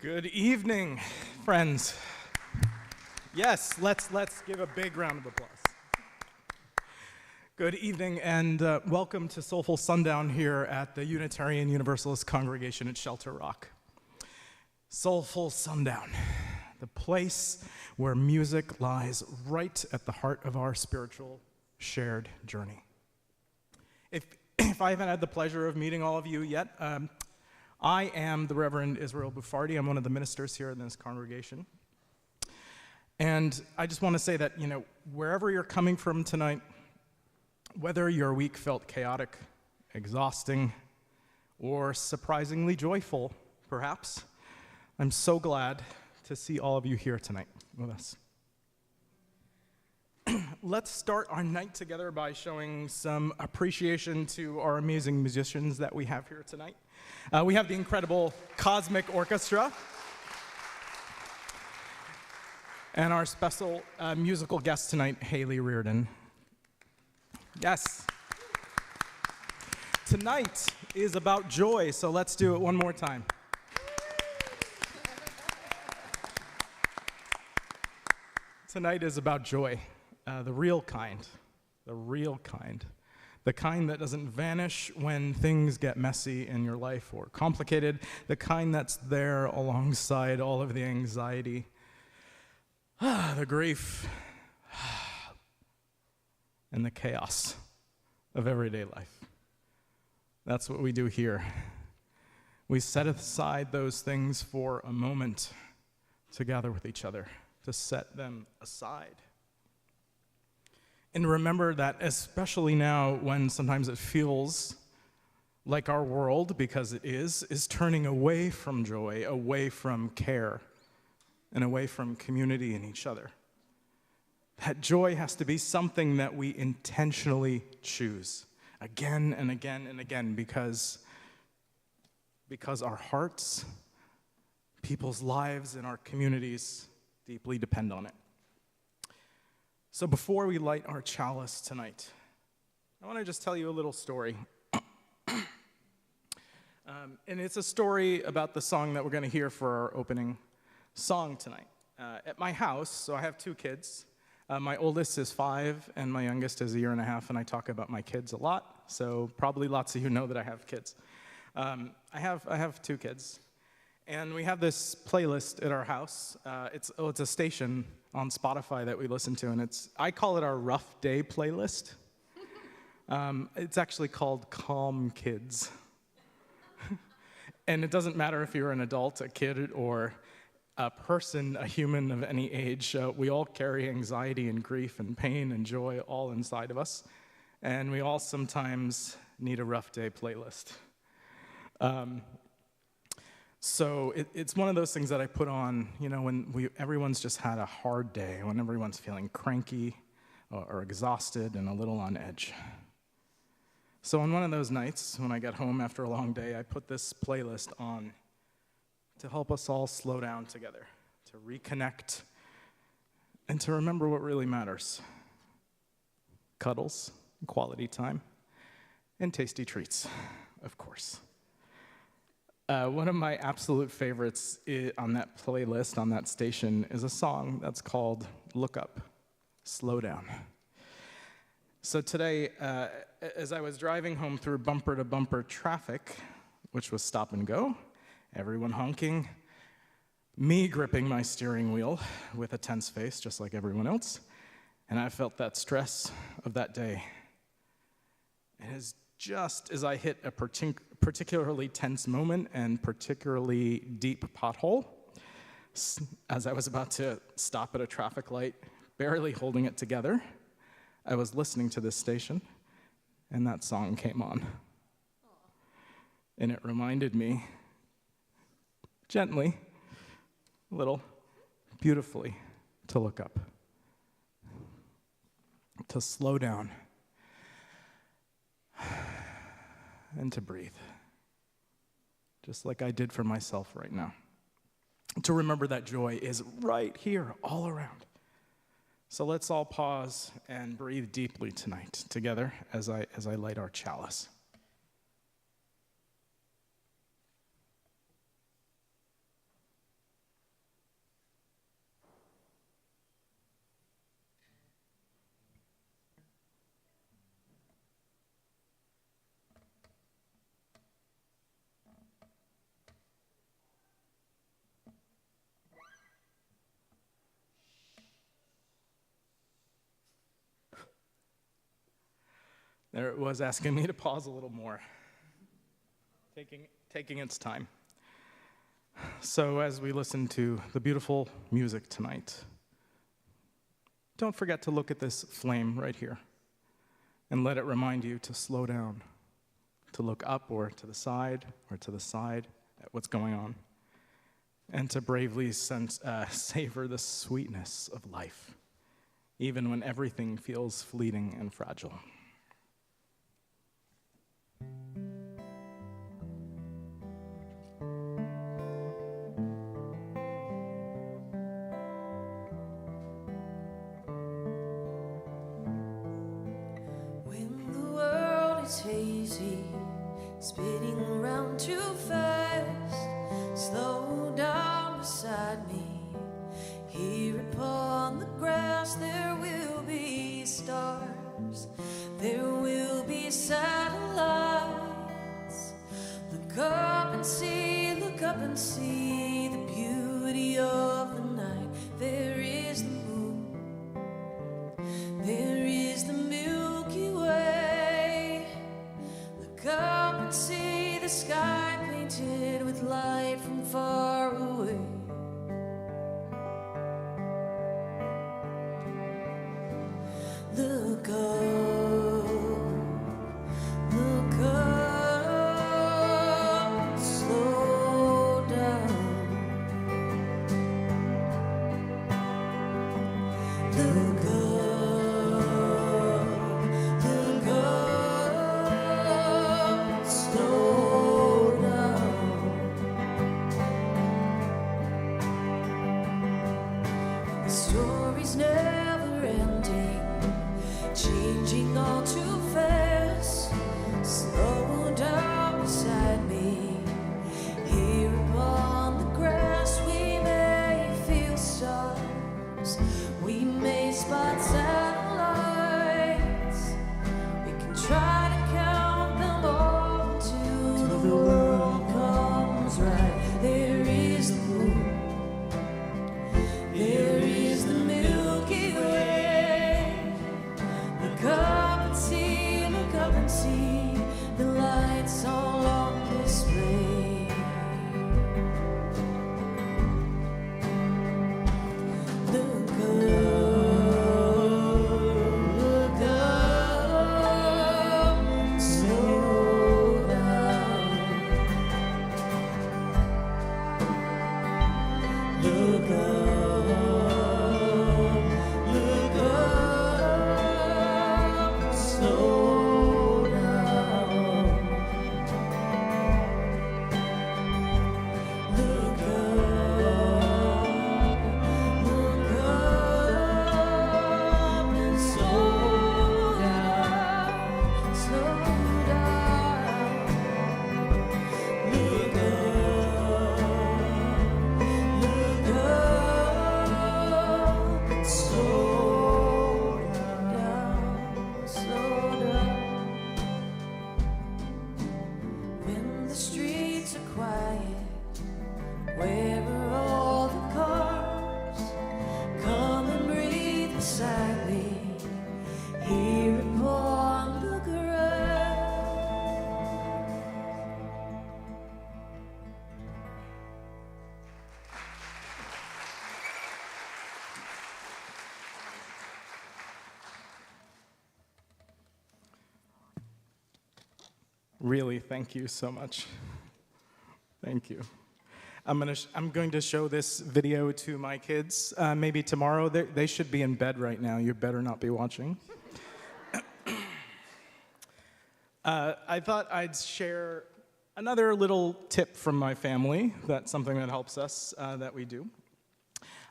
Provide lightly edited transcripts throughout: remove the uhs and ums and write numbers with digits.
Good evening, friends. Yes, let's give a big round of applause. Good evening and welcome to Soulful Sundown here at the Unitarian Universalist congregation at Shelter Rock. Soulful Sundown, the place where music lies right at the heart of our spiritual shared journey. If I haven't had the pleasure of meeting all of you yet, I am the Reverend Israel Buffardi. I'm one of the ministers here in this congregation. And I just want to say that, wherever you're coming from tonight, whether your week felt chaotic, exhausting, or surprisingly joyful, perhaps, I'm so glad to see all of you here tonight with us. Let's start our night together by showing some appreciation to our amazing musicians that we have here tonight. We have the incredible Cosmic Orchestra and our special musical guest tonight, Hayley Reardon. Yes. Tonight is about joy, so let's do it one more time. Tonight is about joy, the real kind, the kind that doesn't vanish when things get messy in your life or complicated, the kind that's there alongside all of the anxiety, the grief, and the chaos of everyday life. That's what we do here. We set aside those things for a moment to gather with each other, to set them aside. And remember that especially now when sometimes it feels like our world, because it is turning away from joy, away from care, and away from community and each other. That joy has to be something that we intentionally choose again and again and again because our hearts, people's lives, and our communities deeply depend on it. So before we light our chalice tonight, I want to just tell you a little story. And it's a story about the song that we're going to hear for our opening song tonight. At my house, so I have two kids. My oldest is 5, and my youngest is 1.5 years, and I talk about my kids a lot, so probably lots of you know that I have kids. I have 2 kids, and we have this playlist at our house. It's a station on Spotify that we listen to, and I call it our rough day playlist. It's actually called Calm Kids. And it doesn't matter if you're an adult, a kid, or a person, a human of any age. We all carry anxiety and grief and pain and joy all inside of us, and we all sometimes need a rough day playlist. So it's one of those things that I put on, when everyone's just had a hard day, when everyone's feeling cranky or exhausted and a little on edge. So on one of those nights, when I get home after a long day, I put this playlist on to help us all slow down together, to reconnect, and to remember what really matters. Cuddles, quality time, and tasty treats, of course. One of my absolute favorites on that playlist, on that station, is a song that's called Look Up, Slow Down. So today, as I was driving home through bumper-to-bumper traffic, which was stop and go, everyone honking, me gripping my steering wheel with a tense face, just like everyone else, and I felt that stress of that day. And just as I hit a particularly tense moment and particularly deep pothole, as I was about to stop at a traffic light, barely holding it together, I was listening to this station, and that song came on. And it reminded me, gently, a little, beautifully, to look up, to slow down, and to breathe, just like I did for myself right now. To remember that joy is right here, all around. So let's all pause and breathe deeply tonight together as I light our chalice. There it was asking me to pause a little more, taking its time. So as we listen to the beautiful music tonight, don't forget to look at this flame right here and let it remind you to slow down, to look up or to the side at what's going on, and to bravely savor the sweetness of life, even when everything feels fleeting and fragile. When the world is hazy, spinning around too fast, slow down beside me. Here upon the grass there will be stars, there will be satellites. Look up and see the beauty of the night. There is the moon, there is the Milky Way. Look up and see the sky painted with light from far away. Look up, slow down. Look up, slow down. The story's never ending, changing all too fast. Slow down beside me. Here upon the grass we may feel stars, we may spot satellites. We can try to count them all until the world comes right. There is the moon, there is the Milky Way. Look up and see the lights all on display. Look up, slow down. Look up, slow down. Look up and slow down, slow down. Look up, slow down, slow down. When the streets are quiet, where are all the cars? Come and breathe beside me, here upon the grass. Really, thank you so much. Thank you. I'm going to show this video to my kids maybe tomorrow. They should be in bed right now. You better not be watching. I thought I'd share another little tip from my family. That's something that helps us that we do.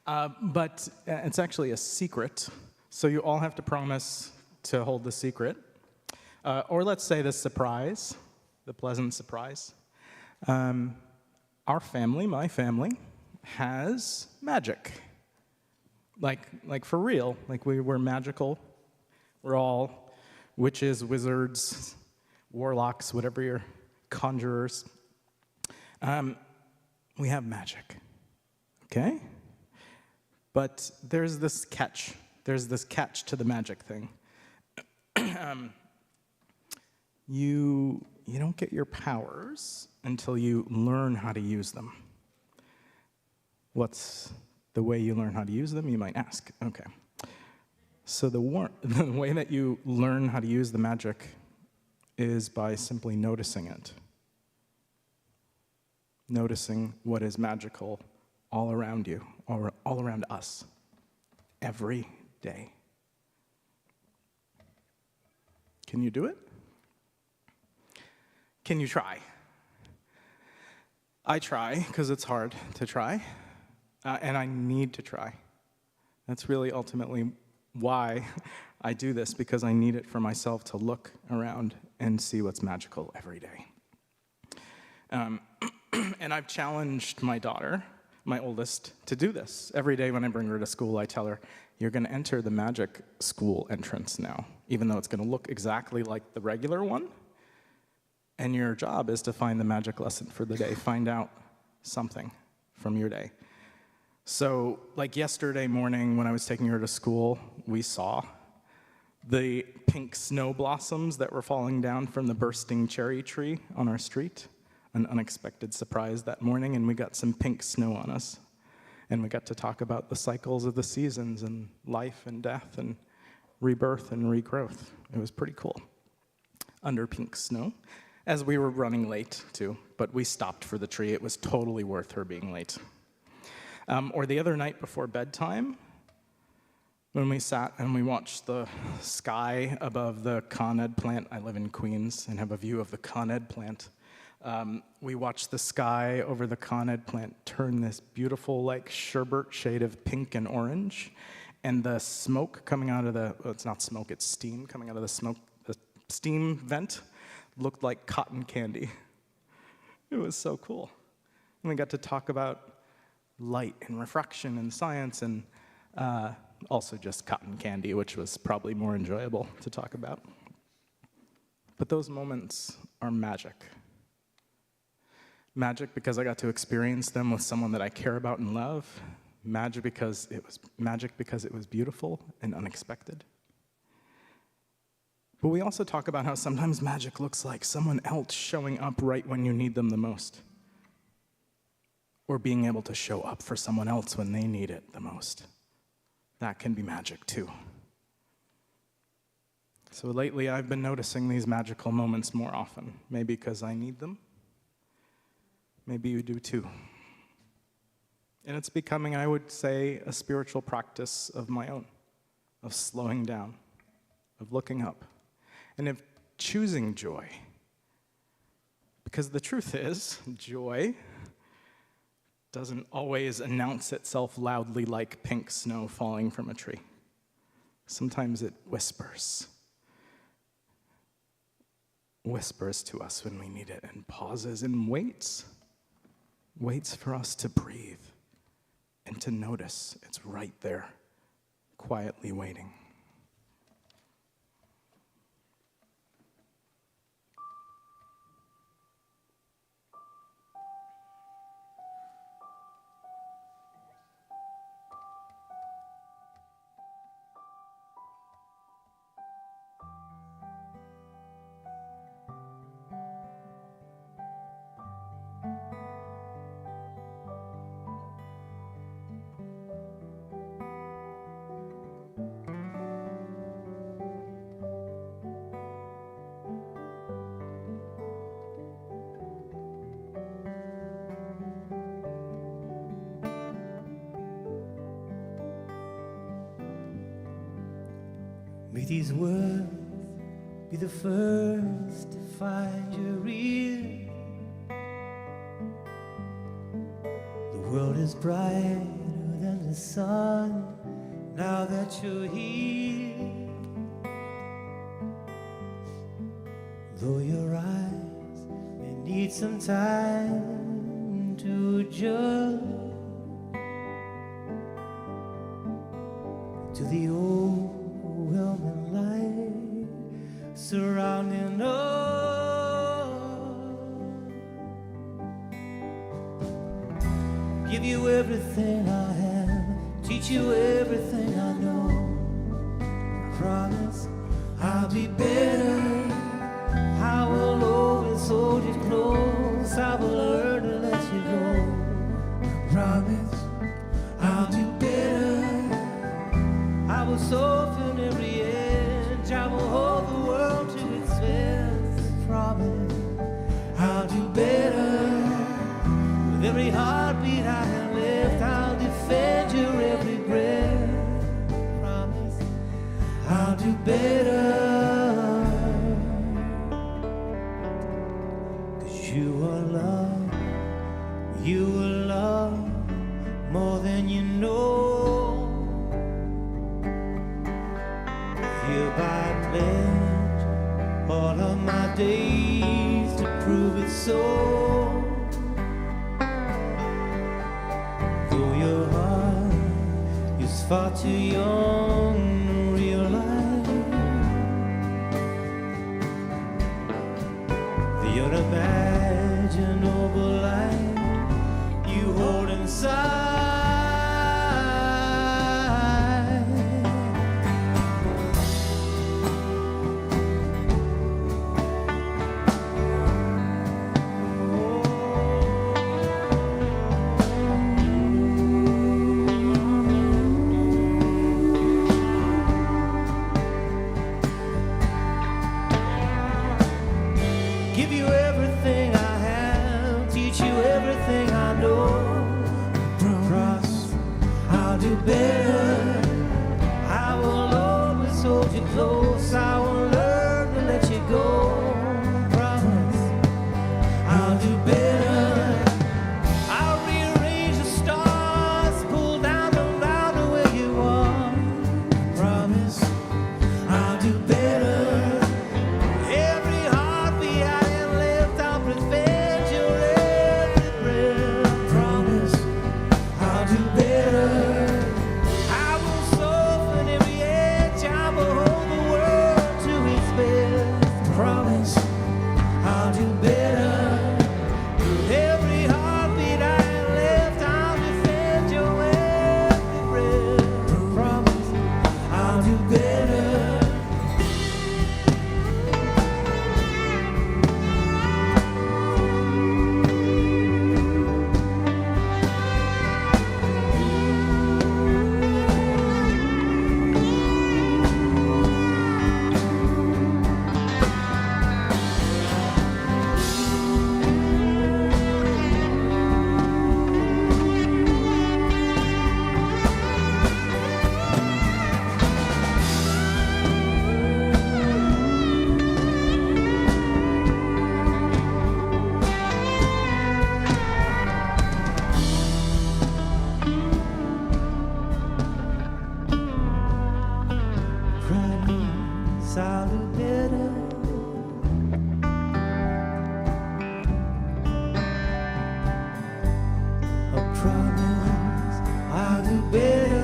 But it's actually a secret, so you all have to promise to hold the secret. Or let's say the surprise, the pleasant surprise. Our family, my family, has magic. Like for real, like we're magical. We're all witches, wizards, warlocks, whatever you're, conjurers. We have magic, okay? But there's this catch. There's this catch to the magic thing. You don't get your powers until you learn how to use them. What's the way you learn how to use them, you might ask? Okay. So the way that you learn how to use the magic is by simply noticing it. Noticing what is magical all around you, all around us, every day. Can you do it? Can you try? I try, because it's hard to try, and I need to try. That's really ultimately why I do this, because I need it for myself to look around and see what's magical every day. And I've challenged my daughter, my oldest, to do this. Every day when I bring her to school, I tell her, you're going to enter the magic school entrance now, even though it's going to look exactly like the regular one. And your job is to find the magic lesson for the day, find out something from your day. So, like yesterday morning when I was taking her to school, we saw the pink snow blossoms that were falling down from the bursting cherry tree on our street. An unexpected surprise that morning, and we got some pink snow on us. And we got to talk about the cycles of the seasons and life and death and rebirth and regrowth. It was pretty cool. Under pink snow, as we were running late too, but we stopped for the tree. It was totally worth her being late. Or the other night before bedtime, when we sat and we watched the sky above the Con Ed plant. I live in Queens and have a view of the Con Ed plant. We watched the sky over the Con Ed plant turn this beautiful, like, sherbet shade of pink and orange, and the smoke coming out of the, well, it's not smoke, it's steam coming out of the smoke, the steam vent looked like cotton candy. It was so cool. And we got to talk about light and refraction and science, and also just cotton candy, which was probably more enjoyable to talk about. But those moments are magic. Magic because I got to experience them with someone that I care about and love. Magic because it was beautiful and unexpected. But we also talk about how sometimes magic looks like someone else showing up right when you need them the most. Or being able to show up for someone else when they need it the most. That can be magic too. So lately I've been noticing these magical moments more often. Maybe because I need them. Maybe you do too. And it's becoming, I would say, a spiritual practice of my own, of slowing down, of looking up, and of choosing joy. Because the truth is, joy doesn't always announce itself loudly like pink snow falling from a tree. Sometimes it whispers to us when we need it, and pauses and waits for us to breathe and to notice it's right there, quietly waiting. May these words be the first to find your ear. The world is brighter than the sun now that you're here. Though your eyes may need some time to adjust to the overwhelming light surrounding us. Give you everything I have, teach you everything I know. Promise I'll be better, I'll will always hold you close. I will learn to let you go. I promise I'll do better. I will soften every edge. I will hold the world to its best. I promise I'll do better. With every heartbeat I have left, I'll defend your every breath. I promise I'll do better. 'Cause you are love. You are love more than you know. Hereby pledge all of my days to prove it so. Though your heart is far too young to realize the unimaginable light you hold inside. Give you everything I have, teach you everything I know. Promise I'll do better. I will always hold you close. I will learn to let you go. Promise I'll do better. I'll rearrange the stars, pull down the louder where you are. Promise I'll do better. Every heartbeat I have left, I'll prevent your every breath. Promise I'll do better. I will soften every edge. I will hold the world to its best. Promise I'll do better. With every heartbeat I have left, I'll defend your every breath. Promise I'll do better. Promise I'll do better. I promise I'll do better.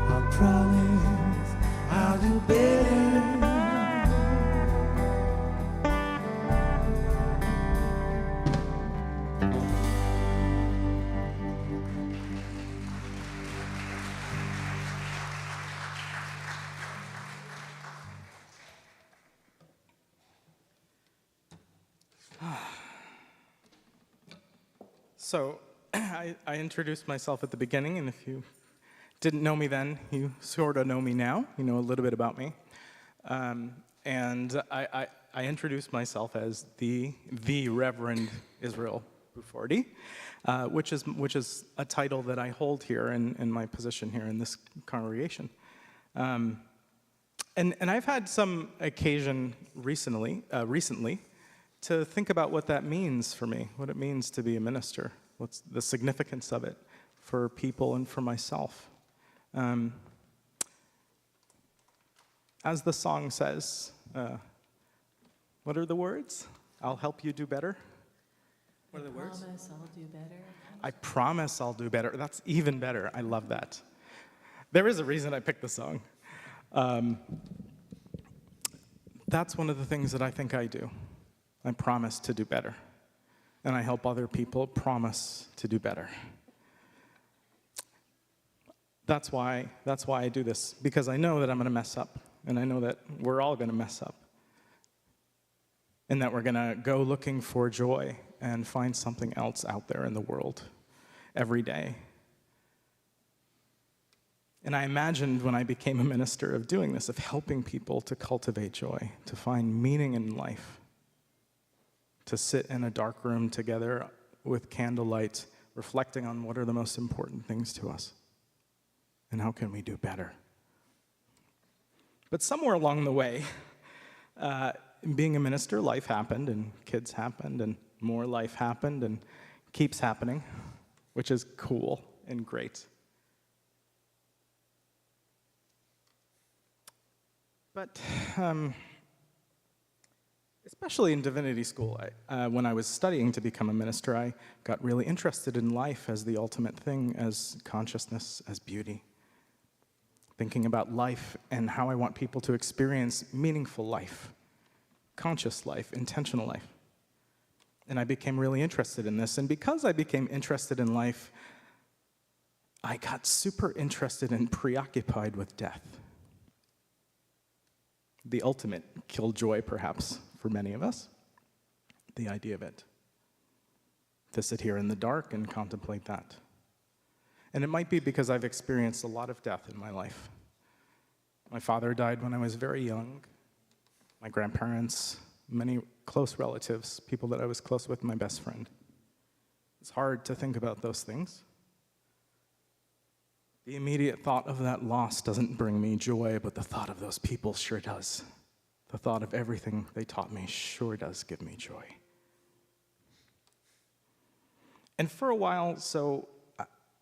I promise I'll do better. So I introduced myself at the beginning, and if you didn't know me then, you sort of know me now. You know a little bit about me. And I introduced myself as the Reverend Israel Buffardi, which is a title that I hold here in my position here in this congregation. And I've had some occasion recently to think about what that means for me, what it means to be a minister, what's the significance of it for people and for myself. As the song says, what are the words? I'll help you do better. What are the words? Promise I'll do better. I promise I'll do better. That's even better. I love that. There is a reason I picked the song. That's one of the things that I think I do. I promise to do better. And I help other people promise to do better. That's why I do this, because I know that I'm going to mess up, and I know that we're all going to mess up, and that we're going to go looking for joy and find something else out there in the world every day. And I imagined when I became a minister of doing this, of helping people to cultivate joy, to find meaning in life, to sit in a dark room together with candlelight, reflecting on what are the most important things to us, and how can we do better. But somewhere along the way, being a minister, life happened, and kids happened, and more life happened, and keeps happening, which is cool and great. But especially in divinity school, when I was studying to become a minister, I got really interested in life as the ultimate thing, as consciousness, as beauty. Thinking about life and how I want people to experience meaningful life, conscious life, intentional life. And I became really interested in this. And because I became interested in life, I got super interested and preoccupied with death. The ultimate killjoy, perhaps, for many of us, the idea of it. To sit here in the dark and contemplate that. And it might be because I've experienced a lot of death in my life. My father died when I was very young. My grandparents, many close relatives, people that I was close with, my best friend. It's hard to think about those things. The immediate thought of that loss doesn't bring me joy, but the thought of those people sure does. The thought of everything they taught me sure does give me joy. And for a while, so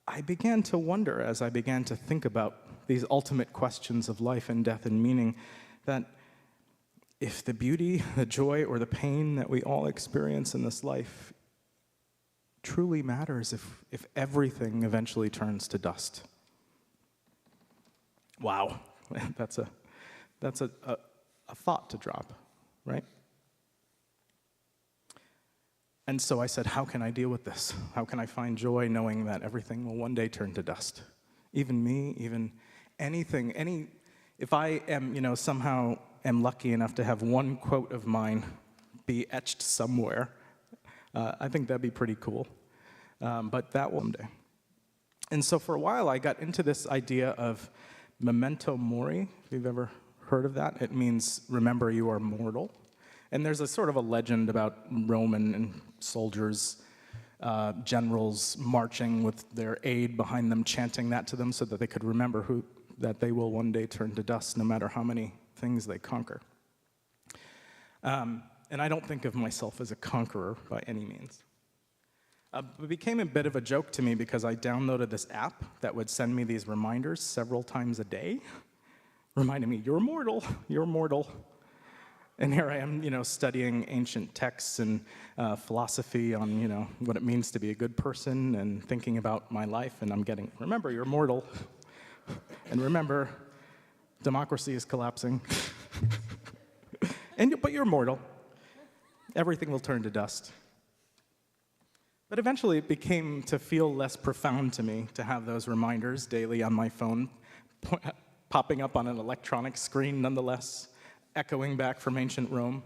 I began to wonder, as I began to think about these ultimate questions of life and death and meaning, that if the beauty, the joy, or the pain that we all experience in this life truly matters, if everything eventually turns to dust. Wow, that's a thought to drop, right? And so I said, how can I deal with this? How can I find joy knowing that everything will one day turn to dust? Even me, even anything, if I am, somehow am lucky enough to have one quote of mine be etched somewhere, I think that'd be pretty cool. But that will someday. And so for a while, I got into this idea of memento mori, if you've ever heard of that. It means remember you are mortal. And there's a sort of a legend about Roman and soldiers, generals marching with their aide behind them, chanting that to them so that they could remember that they will one day turn to dust no matter how many things they conquer. And I don't think of myself as a conqueror by any means. It became a bit of a joke to me because I downloaded this app that would send me these reminders several times a day, reminding me, you're mortal, you're mortal. And here I am, studying ancient texts and philosophy on, what it means to be a good person and thinking about my life, and I'm getting, remember, you're mortal. And remember, democracy is collapsing. But you're mortal. Everything will turn to dust. But eventually it became to feel less profound to me to have those reminders daily on my phone, popping up on an electronic screen nonetheless, echoing back from ancient Rome.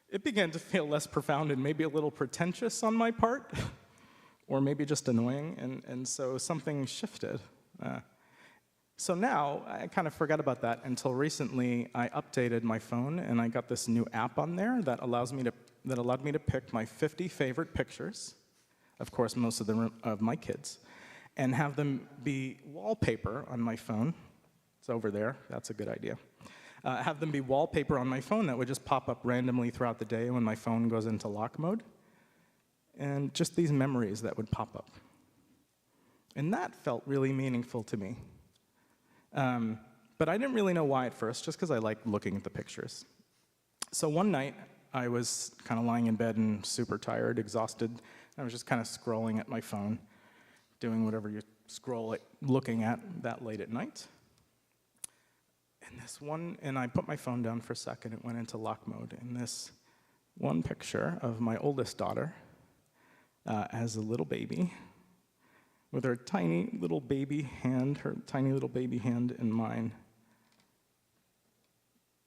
It began to feel less profound and maybe a little pretentious on my part, or maybe just annoying, and so something shifted. So now, I kind of forgot about that until recently I updated my phone and I got this new app on there that allowed me to pick my 50 favorite pictures, of course most of them of my kids, and have them be wallpaper on my phone. It's over there, that's a good idea. Have them be wallpaper on my phone that would just pop up randomly throughout the day when my phone goes into lock mode. And just these memories that would pop up. And that felt really meaningful to me. But I didn't really know why at first, just because I liked looking at the pictures. So one night, I was kind of lying in bed and super tired, exhausted. I was just kind of scrolling at my phone, doing whatever you scroll at, looking at that late at night. And I put my phone down for a second, it went into lock mode. And this one picture of my oldest daughter as a little baby with her tiny little baby hand in mine.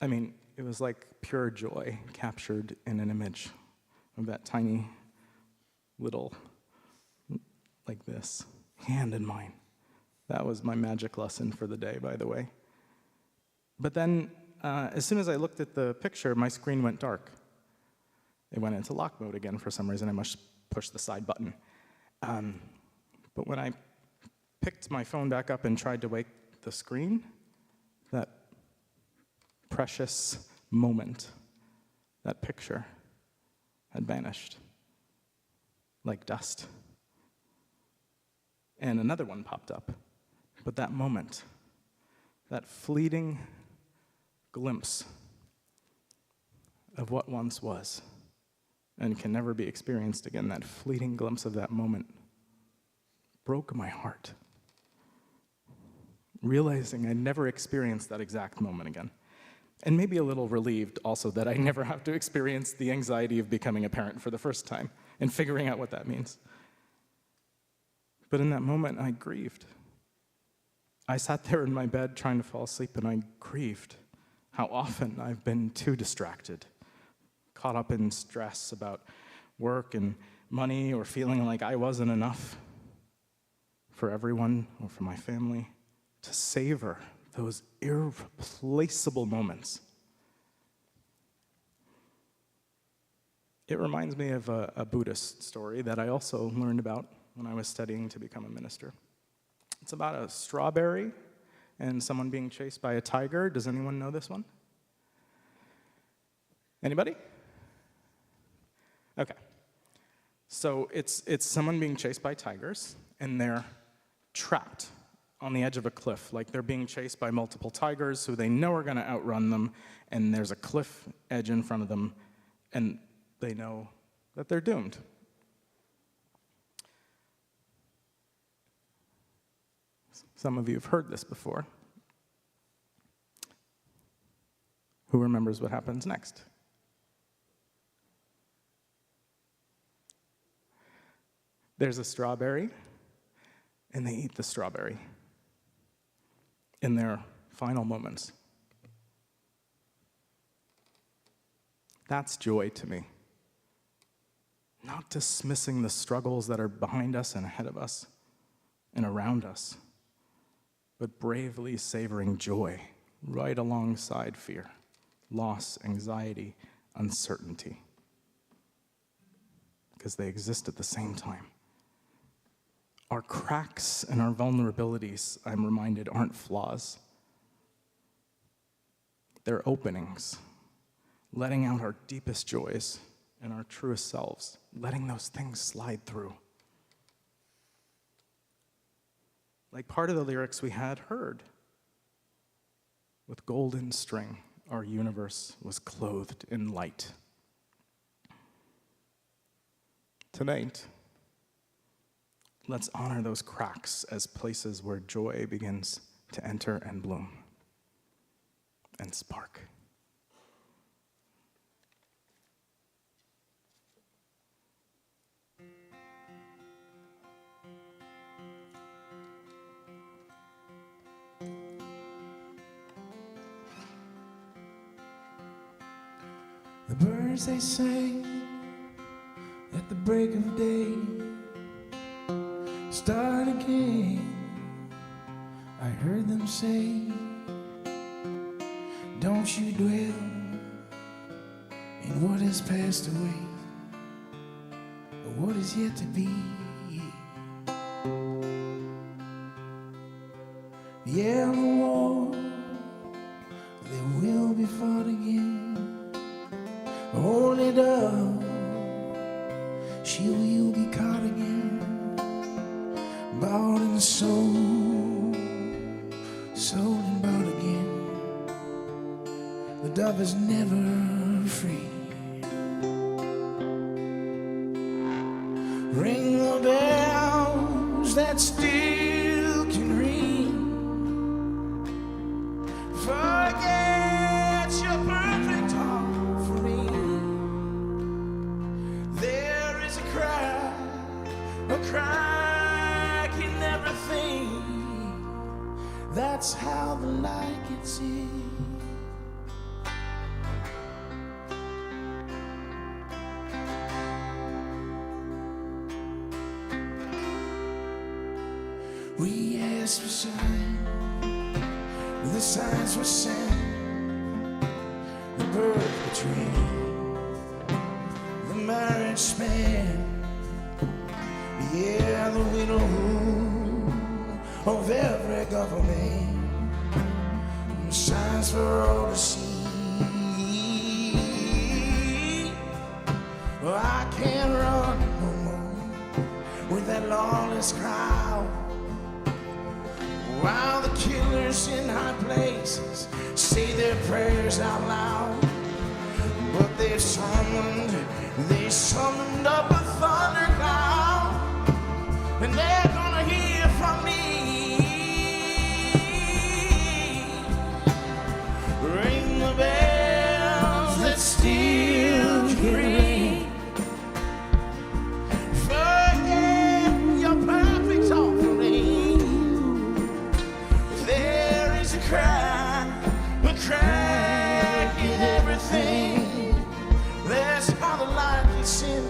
I mean, it was like pure joy captured in an image of that tiny little, like this, hand in mine. That was my magic lesson for the day, by the way. But then, as soon as I looked at the picture, my screen went dark. It went into lock mode again for some reason. I must push the side button. But when I picked my phone back up and tried to wake the screen, that precious moment, that picture, had vanished like dust. And another one popped up. But that moment, that fleeting glimpse of what once was and can never be experienced again, that fleeting glimpse of that moment broke my heart. Realizing I never experienced that exact moment again. And maybe a little relieved also that I never have to experience the anxiety of becoming a parent for the first time and figuring out what that means. But in that moment, I grieved. I sat there in my bed trying to fall asleep, and I grieved how often I've been too distracted, caught up in stress about work and money, or feeling like I wasn't enough for everyone or for my family, to savor those irreplaceable moments. It reminds me of a Buddhist story that I also learned about when I was studying to become a minister. It's about a strawberry and someone being chased by a tiger. Does anyone know this one? Anybody? Okay. So it's someone being chased by tigers, and they're trapped on the edge of a cliff, like they're being chased by multiple tigers who they know are going to outrun them, and there's a cliff edge in front of them, and they know that they're doomed. Some of you have heard this before. Who remembers what happens next? There's a strawberry, and they eat the strawberry in their final moments. That's joy to me. Not dismissing the struggles that are behind us and ahead of us and around us, but bravely savoring joy right alongside fear, loss, anxiety, uncertainty, because they exist at the same time. Our cracks and our vulnerabilities, I'm reminded, aren't flaws. They're openings, letting out our deepest joys and our truest selves, letting those things slide through. Like part of the lyrics we had heard. With golden string, our universe was clothed in light. Tonight, let's honor those cracks as places where joy begins to enter and bloom and spark. The birds they sang at the break of day. Start again, I heard them say, don't you dwell in what has passed away, but what is yet to be. Yeah, the war, they will be fought again. Hold it up, she will be caught again. Bought and sold, sold and bought again. The dove is never free. Ring the bells that still can ring. Forget your perfect heart for me. There is a cry That's how the light gets in. We asked for signs, the signs were sent. The birth between the marriage span, yeah, the widow of every government, signs for all to see. Well, I can't run no more with that lawless crowd, while the killers in high places say their prayers out loud. But they've summoned up a thundercloud, and they're gonna hear from me. Ring the bells that still can ring. Forget your perfect offering. There is a crack in everything. That's how the light gets in.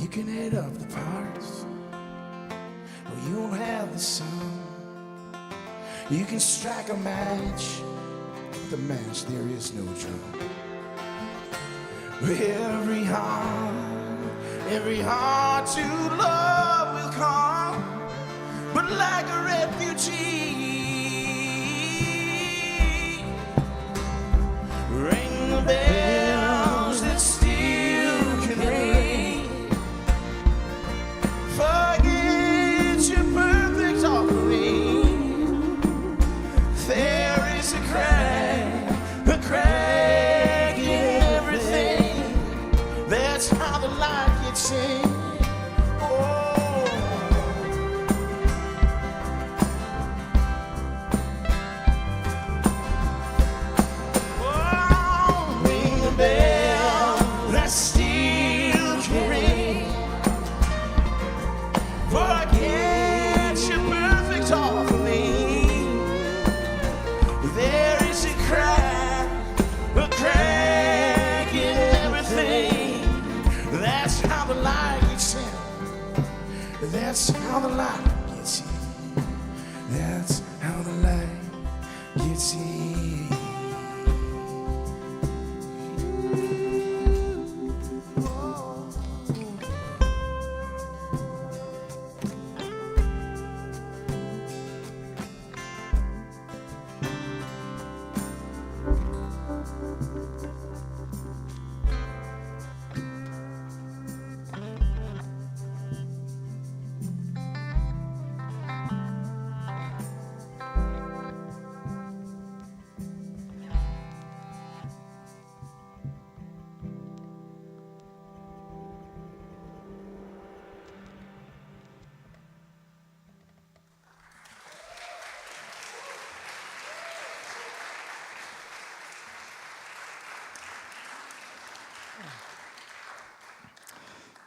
You can add up the parts, but you won't have the sum. You can strike a match, but the match there is no drum. Every heart to love will come, but like a refugee, ring the bells that still can ring. Forget your perfect offering. There is a crack in everything. That's how the light gets in. Ring the bell that still can ring. Forget your perfect offering. There is a crack in everything. That's how the light gets in. That's how the light gets in. That's how the light gets in.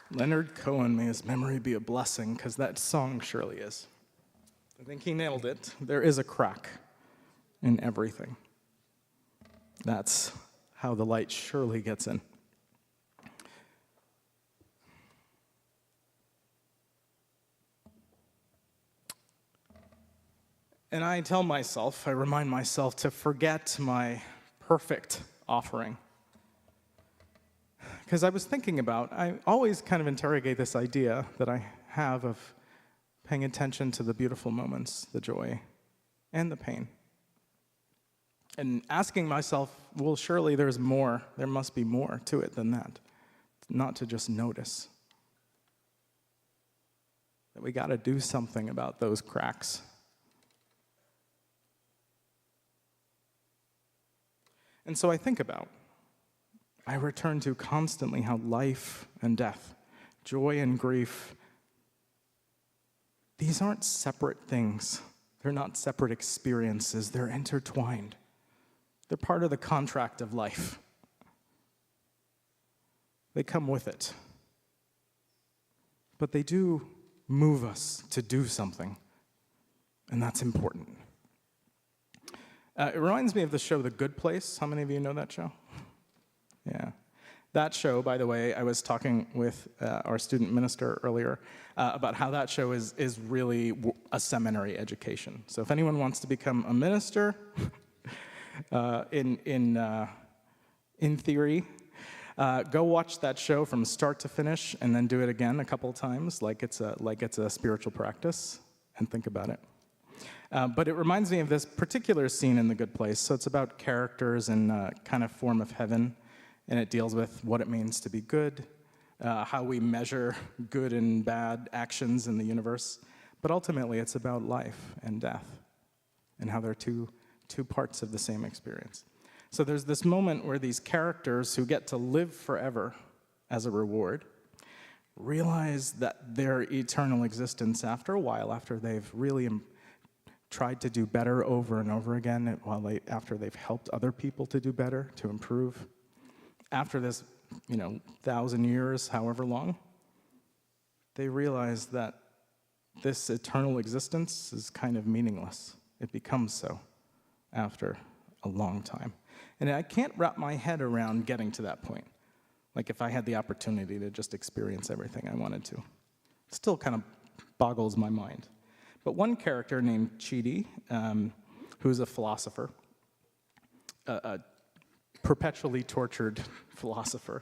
Leonard Cohen, may his memory be a blessing, because that song surely is. I think he nailed it. There is a crack in everything. That's how the light surely gets in. And I remind myself to forget my perfect offering. Because I was thinking I always kind of interrogate this idea that I have of paying attention to the beautiful moments, the joy, and the pain. And asking myself, well, surely there's more, there must be more to it than that. Not to just notice. That we gotta do something about those cracks. And so I return to constantly how life and death, joy and grief, these aren't separate things. They're not separate experiences. They're intertwined. They're part of the contract of life. They come with it. But they do move us to do something, and that's important. It reminds me of the show The Good Place. How many of you know that show? Yeah. That show, by the way, I was talking with our student minister earlier about how that show is really a seminary education. So if anyone wants to become a minister, in theory, go watch that show from start to finish, and then do it again a couple times, like it's a spiritual practice, and think about it. But it reminds me of this particular scene in The Good Place. So it's about characters in a kind of form of heaven, and it deals with what it means to be good, how we measure good and bad actions in the universe. But ultimately, it's about life and death, and how they're two parts of the same experience. So there's this moment where these characters who get to live forever as a reward realize that their eternal existence after a while, after they've really tried to do better over and over again, after they've helped other people to do better, to improve, after this, 1,000 years, however long, they realize that this eternal existence is kind of meaningless. It becomes so after a long time. And I can't wrap my head around getting to that point. Like if I had the opportunity to just experience everything I wanted to. It still kind of boggles my mind. But one character named Chidi, who's a philosopher, a perpetually tortured philosopher,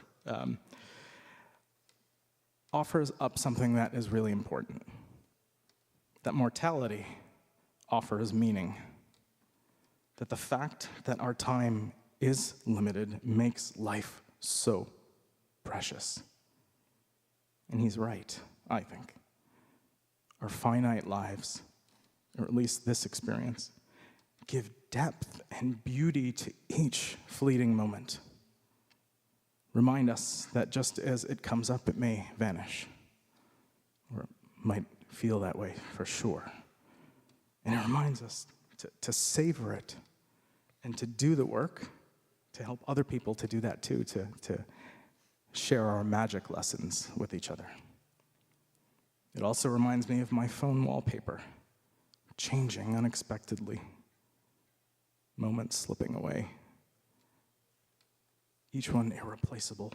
offers up something that is really important. That mortality offers meaning. That the fact that our time is limited makes life so precious. And he's right, I think. Our finite lives, or at least this experience, give depth and beauty to each fleeting moment. Remind us that just as it comes up, it may vanish, or it might feel that way for sure. And it reminds us to savor it and to do the work to help other people to do that too, to share our magic lessons with each other. It also reminds me of my phone wallpaper, changing unexpectedly, moments slipping away, each one irreplaceable,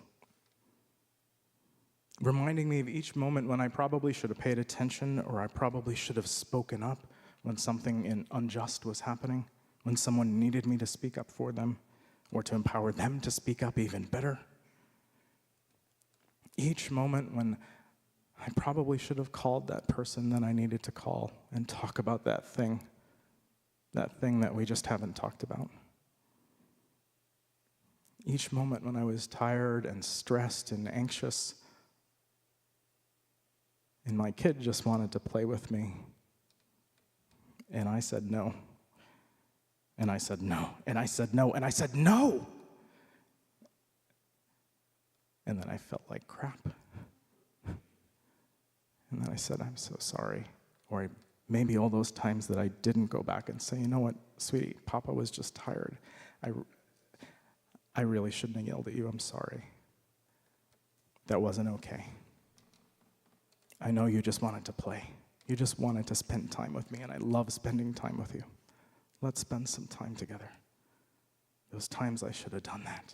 reminding me of each moment when I probably should have paid attention, or I probably should have spoken up when something unjust was happening, when someone needed me to speak up for them, or to empower them to speak up even better. Each moment when I probably should have called that person that I needed to call and talk about that thing that we just haven't talked about. Each moment when I was tired and stressed and anxious, and my kid just wanted to play with me, and I said no. And I said no. And I said no. And I said no. And then I felt like crap. And then I said, I'm so sorry. Or maybe all those times that I didn't go back and say, you know what, sweetie, Papa was just tired. I really shouldn't have yelled at you. I'm sorry. That wasn't okay. I know you just wanted to play. You just wanted to spend time with me, and I love spending time with you. Let's spend some time together. Those times I should have done that.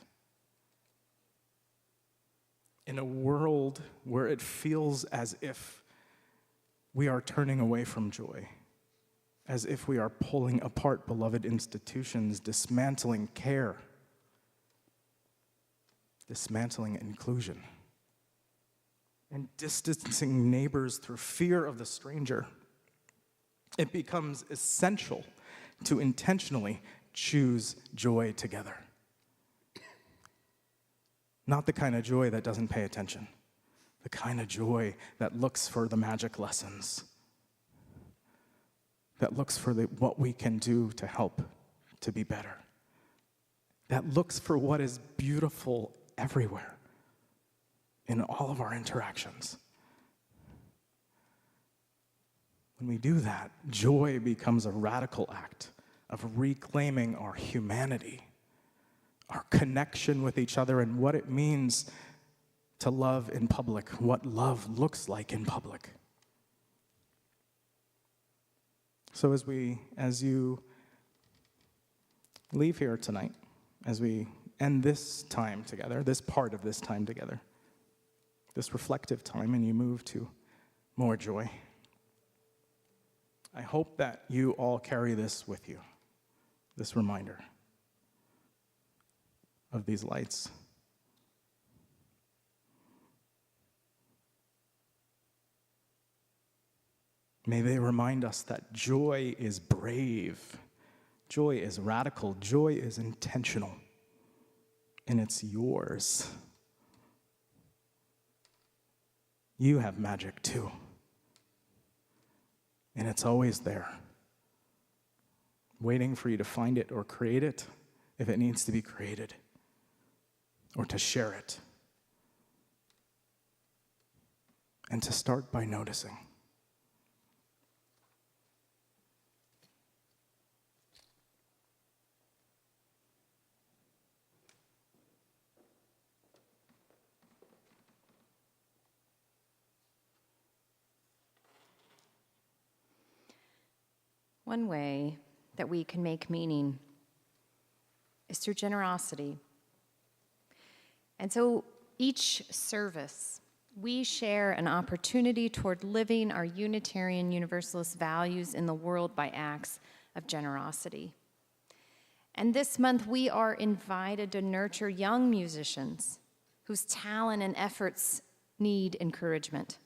In a world where it feels as if we are turning away from joy, as if we are pulling apart beloved institutions, dismantling care, dismantling inclusion, and distancing neighbors through fear of the stranger, it becomes essential to intentionally choose joy together. Not the kind of joy that doesn't pay attention, the kind of joy that looks for the magic lessons, that looks for what we can do to help to be better, that looks for what is beautiful everywhere in all of our interactions. When we do that, joy becomes a radical act of reclaiming our humanity, our connection with each other, and what it means to love in public, what love looks like in public. So as you leave here tonight, as we end this time together, this part of this time together, this reflective time, and you move to more joy, I hope that you all carry this with you, this reminder of these lights. May they remind us that joy is brave, joy is radical, joy is intentional, and it's yours. You have magic too, and it's always there, waiting for you to find it or create it if it needs to be created, or to share it, and to start by noticing. One way that we can make meaning is through generosity. And so each service, we share an opportunity toward living our Unitarian Universalist values in the world by acts of generosity. And this month, we are invited to nurture young musicians whose talent and efforts need encouragement.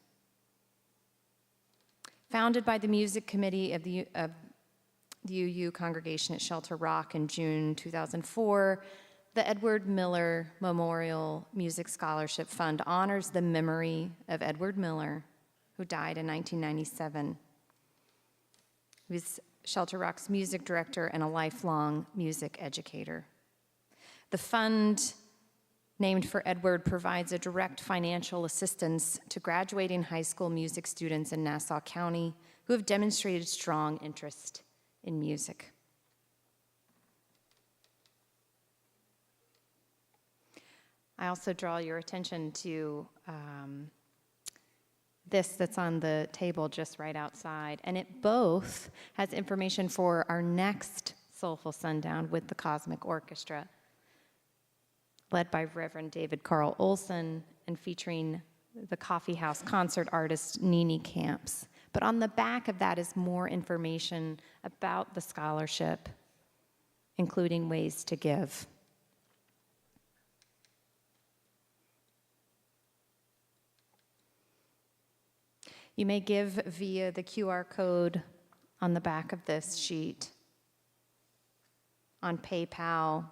Founded by the music committee of the UU congregation at Shelter Rock in June 2004, the Edward Miller Memorial Music Scholarship Fund honors the memory of Edward Miller, who died in 1997. He was Shelter Rock's music director and a lifelong music educator. The fund, named for Edward, provides a direct financial assistance to graduating high school music students in Nassau County who have demonstrated strong interest in music. I also draw your attention to this that's on the table just right outside, and it both has information for our next Soulful Sundown with the Cosmic Orchestra, led by Reverend David Carl Olson and featuring the Coffee House concert artist Nene Camps. But on the back of that is more information about the scholarship, including ways to give. You may give via the QR code on the back of this sheet, on PayPal,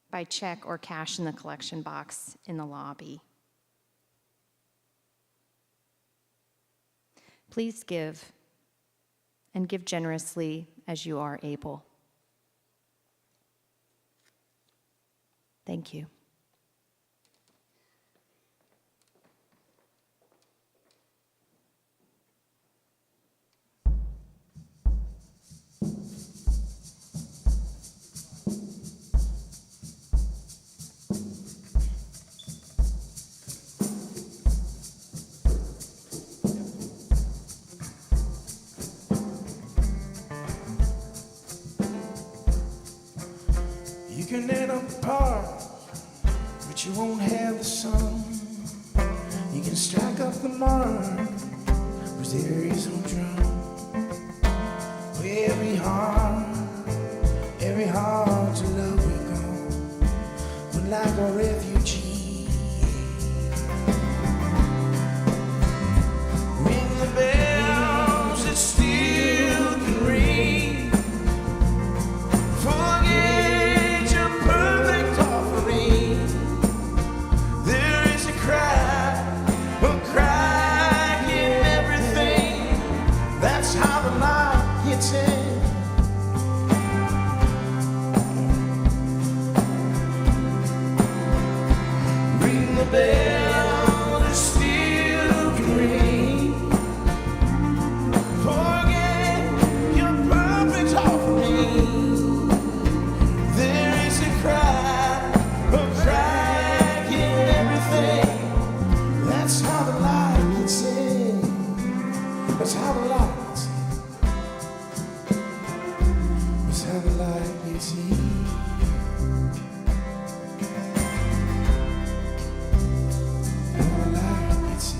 by check or cash in the collection box in the lobby. Please give, and give generously as you are able. Thank you. You can end up apart, but you won't have the sun. You can strike up the mark, but there is no drum. Every heart to love will go, but like a refugee. Ring the bells that still can ring. Forget your perfect offering. There is a crack in everything. That's how the light hits in. Let's have a light. Let's have a light, let's see. Have a light, let's see.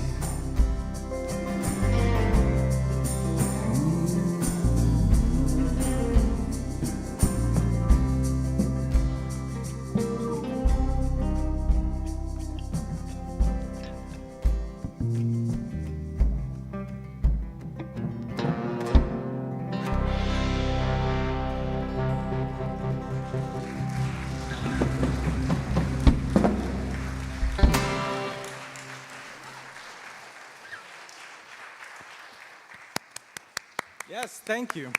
Yes, thank you.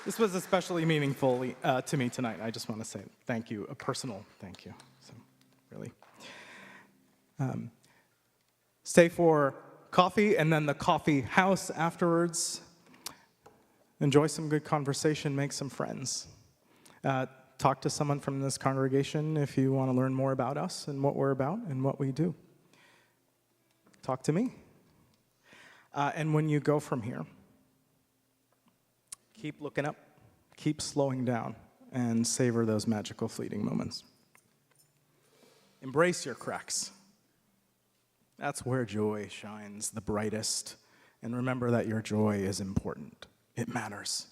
This was especially meaningful to me tonight. I just want to say thank you, a personal thank you. So, really. Stay for coffee and then the coffee house afterwards. Enjoy some good conversation, make some friends. Talk to someone from this congregation if you want to learn more about us and what we're about and what we do. Talk to me. And when you go from here, keep looking up, keep slowing down, and savor those magical fleeting moments. Embrace your cracks. That's where joy shines the brightest. And remember that your joy is important. It matters.